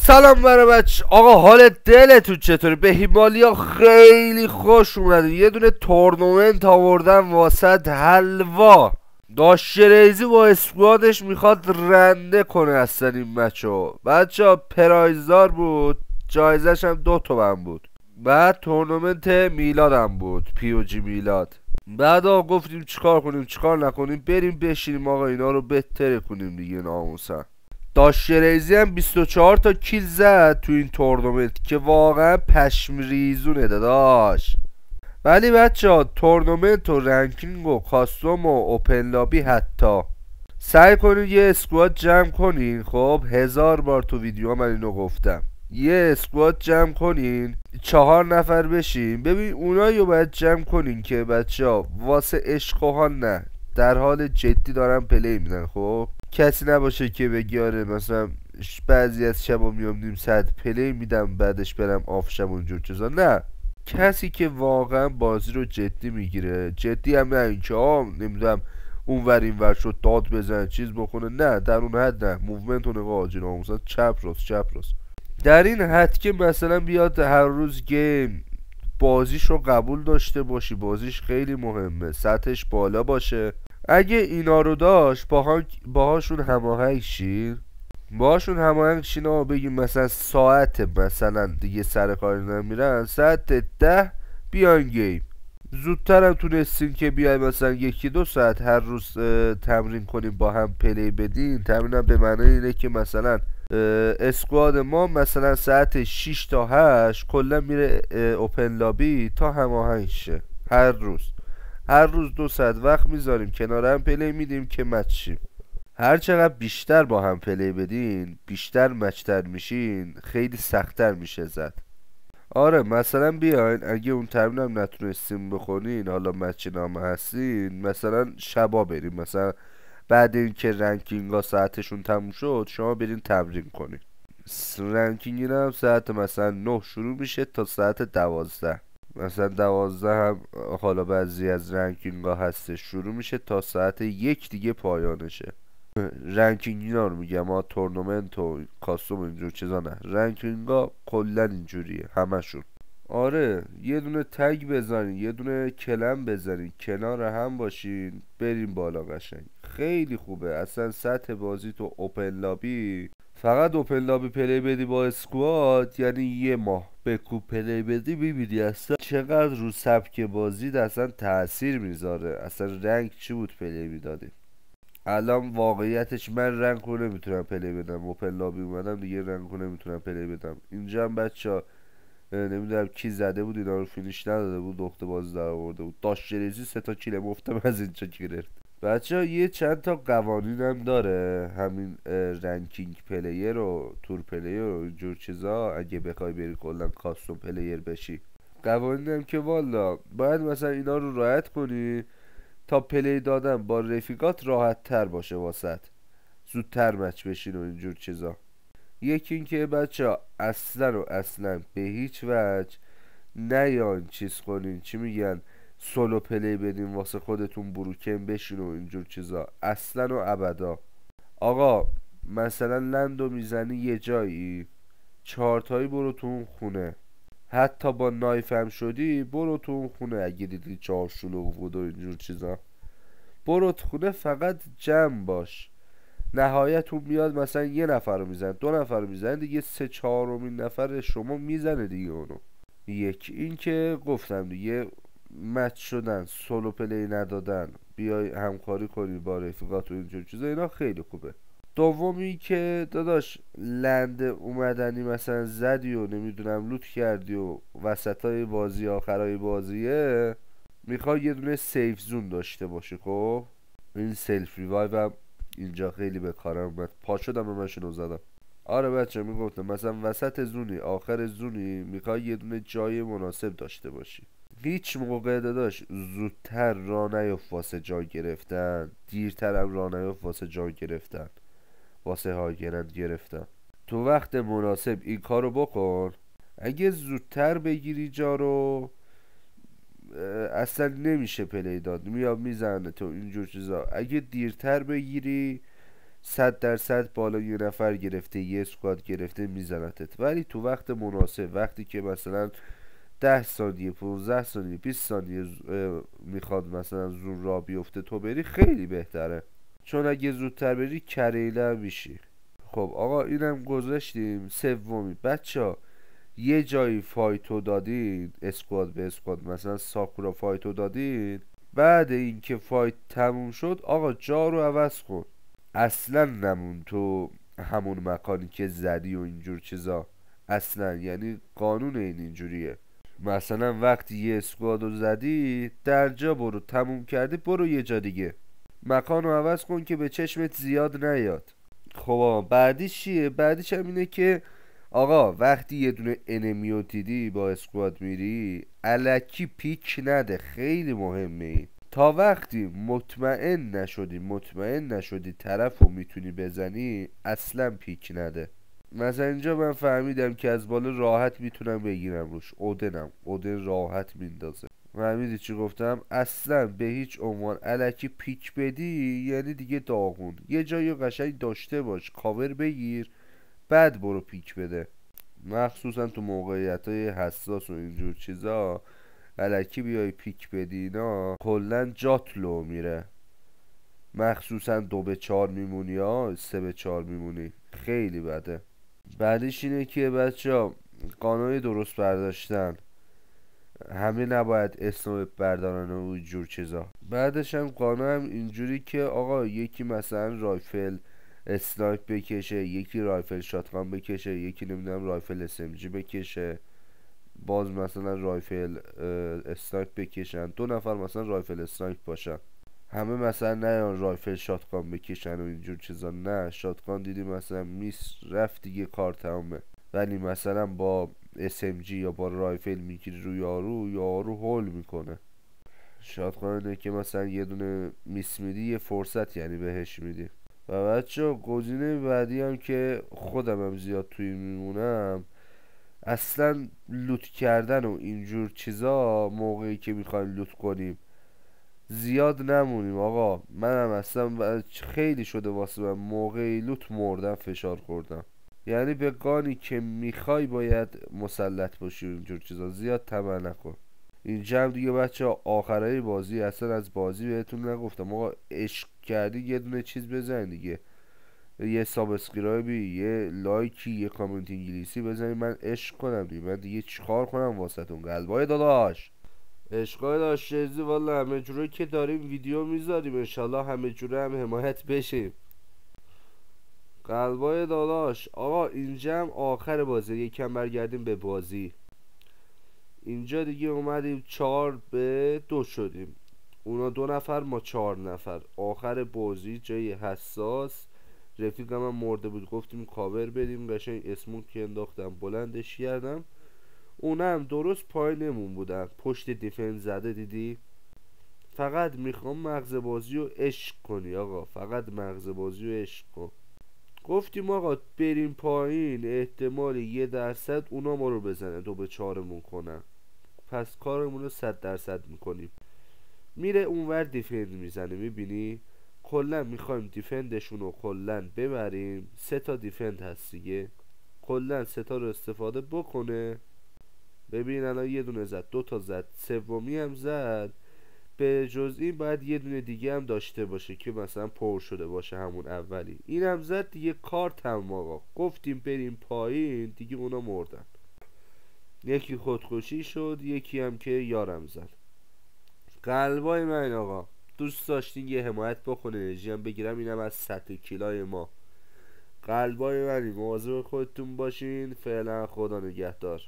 سلام برای بچه آقا، حال دلتون چطوری؟ به هیمالیا خیلی خوش اومدین. یه دونه تورنمنت آوردن واسط حلوا. داشتریزی با اسکوادش میخواد رنده کنه اصلا این بچه ها پرایزدار بود، جایزش هم 2 تومن بود. بعد تورنمنت میلادم بود، پی او جی میلاد. بعد آقا گفتیم چیکار کنیم چیکار نکنیم، بریم بشینیم آقا اینا رو بهتره کنیم دیگه. ناموسن داشتریزی هم 24 تا کیل زد تو این تورنمنت که واقعا پشم ریزونه داداش. ولی بچه ها تورنمنت و رنکینگ و کاستوم و اوپن لابی حتی سعی کنین یه اسکواد جمع کنین. خب 1000 بار تو ویدیو من اینو گفتم، یه اسکواد جمع کنین 4 نفر بشین. ببین اونایی رو باید جمع کنین که بچه ها واسه عشق و حال نه، در حال جدی دارن پلی میدن. خب کسی نباشه که بگی آره مثلا بعضی از شبا میام نیم ساعت پلی میدم بعدش برم آف شب اونجور چیزا. نه، کسی که واقعا بازی رو جدی میگیره، جدی هم نه اینکه نمیدونم اون ور این ور شد داد بزن چیز بکنه، نه در اون حد نه. موومنت و نگاه آجی ناموسن چپ راست در این حد که مثلا بیاد هر روز گیم بازیش رو قبول داشته باشی، بازیش خیلی مهمه، سطحش بالا باشه. اگه اینا رو داشت باهاشون هماهنگ شین، باشون هماهنگ شین و بگیم مثلا ساعت مثلا دیگه سر کار نمیرن، ساعت 10 بیان گیم. زودتر هم تونستین که بیای مثلا 1-2 ساعت هر روز تمرین کنیم با هم پلی بدین. تمرینم به معنی اینه که مثلا اسکواد ما مثلا ساعت 6 تا 8 کلا میره اوپن لابی تا هماهنگ شه. هر روز 2 ساعت وقت میذاریم کنار هم پلی میدیم که مچ. هر چقدر بیشتر با هم پلی بدین بیشتر مچتر میشین، خیلی سختتر میشه زد. آره مثلا بیاین اگه اون تمرینم نتونستیم بخونین، حالا مچ نامه هستین، مثلا شبا بریم، مثلا بعد این که رنکینگ ها ساعتشون تموم شد شما برین تمرین کنین. رنکینگ هم ساعت مثلا 9 شروع میشه تا ساعت 12. مثلا 12 هم حالا بعضی از رنکینگ ها هستش شروع میشه تا ساعت 1 دیگه پایانشه. رنکینگ اینا رو میگم، ما تورنمنت و کاستوم اینجور چیزا نه، رنکینگ ها کلا اینجوریه همشون. آره یه دونه تگ بزنین، یه دونه کلم بزنین، کنار هم باشین، بریم بالا. قشنگ خیلی خوبه اصلا سطح بازی تو اوپن لابی. فقط اوپن لابی پلی بدی با اسکواد، یعنی یه ماه بکوب پلی بدی ببینی اصلا چقدر رو سبک بازی اصلا تاثیر میذاره. اصلا رنگ چی بود پلی میدادی. الان واقعیتش من رنگو نمیتونم پلی بدم، اوپن لابی اومدم دیگه رنگو نمیتونم پلی بدم. اینجا هم بچه نمیدونم کی زده بود اینا رو فینیش نداده بود، دخت بازی در آورده بود. داشتریزی 3 تا کیل مفتم از اینجا گرفت. بچه یه چند تا قوانین هم داره همین رنکینگ پلیر و تور پلیر و اینجور چیزا. اگه بخوای بری کلا کاستوم پلیر بشی، قوانین هم که والا باید مثلا اینا رو رعایت کنی تا پلی دادن با رفیقات راحت تر باشه واسط، زودتر مچ بشین و اینجور چیزا. یکی این که بچه اصلا به هیچ وجه نیان چیز کنین، چی میگن، سولو پلی بدین واسه خودتون بروکن بشین و اینجور چیزا، اصلا و ابدا. آقا مثلا لندو میزنی یه جایی 4 تایی برو تو اون خونه، حتی با نایف هم شدی برو تو اون خونه. اگه دیدی 4 شلوغ بود و اینجور چیزا برو تو خونه، فقط جمع باش. نهایت اون میاد مثلا 1 نفر رو میزن، 2 نفر رو میزن دیگه، 3/4 نفر شما میزنه دیگه اونو. یک این که گفتم دیگه مچ شدن، سولو پلی ندادن، بیای همکاری کنی با رفیقات و اینجور چیزا، اینا خیلی خوبه. دومی که داداش لند اومدنی مثلا زدی و نمیدونم لوت کردی و وسطای بازی آخرای بازیه، میخوای یه دونه سیف زون داشته باشه. خب این سلف ریوایو هم اینجا خیلی به کارم اومد، پا شدم و ماشینو زدم. آره بچه میگفتم مثلا وسط زونی آخر زونی میخوای یه دونه جای مناسب داشته باشی. هیچ موقع داداش زودتر راه نیفت واسه جا گرفتن، دیرتر هم راه نیفت واسه جا گرفتن، واسه هاگرند گرفتن. تو وقت مناسب این کارو بکن. اگه زودتر بگیری جا رو اصلا نمیشه پلی داد، میاد میزنه تو اینجور چیزا. اگه دیرتر بگیری 100% بالا یه نفر گرفته، یه اسکواد گرفته میزنتت. ولی تو وقت مناسب، وقتی که مثلا 10 ثانیه 15 ثانیه 20 ثانیه میخواد مثلا زور را بیفته تو بری، خیلی بهتره، چون اگه زودتر بری کریله میشی. خب آقا اینم گذاشتیم. سومی بچه، یه جایی فایتو دادین، اسکواد به اسکواد، مثلا ساکورا فایتو دادین، بعد اینکه فایت تموم شد آقا جا رو عوض کن، اصلا نمون تو همون مکانی که زدی و اینجور چیزا، اصلا. یعنی قانون اینجوریه، مثلا وقتی یه اسکواد رو زدی در جا برو، تموم کردی برو یه جا دیگه، مکان رو عوض کن که به چشمت زیاد نیاد. خب بعدیش چیه؟ بعدیش هم اینه که آقا وقتی یه دونه انمیو دیدی با اسکواد میری، الکی پیک نده، خیلی مهمه این. تا وقتی مطمئن نشدی طرف رو میتونی بزنی، اصلا پیک نده. مثلا اینجا من فهمیدم که از بالا راحت میتونم بگیرم روش، اودن راحت میندازه. فهمیدی چی گفتم؟ اصلا به هیچ عنوان الکی پیک بدی یعنی دیگه داغون. یه جایی قشنگ داشته باش، کاور بگیر، بعد برو پیک بده. مخصوصا تو موقعیت های حساس و اینجور چیزا الکی بیای پیک بدی اینا کلن جات لو میره، مخصوصا 2-4 میمونی ها، 3-4 میمونی، خیلی بده. بعدش اینه که بچه ها قانون درست برداشتن، همه نباید اسنوپ بردارن و اینجور چیزا. بعدش هم قانون هم اینجوری که آقا یکی مثلا رایفل اسنایپ بکشه، یکی رایفل شاتگان بکشه، یکی نمیدونم رایفل SMG بکشه، باز مثلا رایفل اسنایپ بکشن، 2 نفر مثلا رایفل اسنایپ باشن، همه مثلا نه رایفل شاتگان بکشن و اینجور چیزا. نه، شاتگان دیدی مثلا میس رفت دیگه کار تمامه. ولی مثلا با SMG یا با رایفل میگیری روی یارو هول میکنه. شاتگانه که مثلا یه دونه میس میدی یه فرصت یعنی بهش میدی. و بچه گزینه بعدی هم که خودم هم زیاد توی میمونم، اصلا لوت کردن و اینجور چیزا موقعی که میخوایم لوت کنیم زیاد نمونیم آقا. منم اصلا خیلی شده واسه من موقعی لوت مردم، فشار خوردم. یعنی به گانی که میخوای باید مسلط باشی و اینجور چیزا، زیاد طمع نکن. اینجا هم دیگه بچه آخرای بازی، اصلا از بازی بهتون نگفتم آقا، عشق کردی یه دونه چیز بزن دیگه، یه سابسکرایبی، یه لایکی، یه کامنت انگلیسی بزنی، من عشق کنم دیگه. من دیگه چیکار کنم واسه تون قلبای داداش، عشقای داشتیزی. والا همه جوره که داریم ویدیو میذاریم، انشالله همه جوره هم حمایت بشیم، قلبای داداش. آقا اینجا هم آخر بازی، یکم برگردیم به بازی. اینجا دیگه اومدیم 4-2 شدیم، اونا 2 نفر ما 4 نفر. آخر بازی جای حساس، رفیقم هم مرده بود، گفتیم کاور بدیم، قشنگ اسمون که انداختم بلندش کردم، اونم درست پایینمون بودن، پشت دیفنس زده. دیدی؟ فقط میخوام مغز بازی رو عشق کنی آقا، فقط مغز بازی رو عشق کن. گفتیم آقا بریم پایین، احتمال 1% اونا ما رو بزنه 2-4مون کنن، پس کارمون رو 100% میکنیم. میره اونور دیفند میزنه، میبینی؟ کلا میخوایم دیفندشون رو کلا ببریم. 3 تا دیفند هست دیگه، کلا 3 تا رو استفاده بکنه. ببین الان یه دونه زد، 2 تا زد، سومی هم زد. به جز این باید یه دونه دیگه هم داشته باشه که مثلا پر شده باشه همون اولی. این هم زد دیگه، کار تمام آقا. گفتیم بریم پایین دیگه، اونا مردن. یکی خودکشی شد، یکی هم که یارم زد. قلبای من آقا، دوست داشتین یه حمایت بکنه، انرژی هم بگیرم، اینم از سطح کیلای ما. قلبای منی، مواظب خودتون باشین. فعلا خدا نگهدار.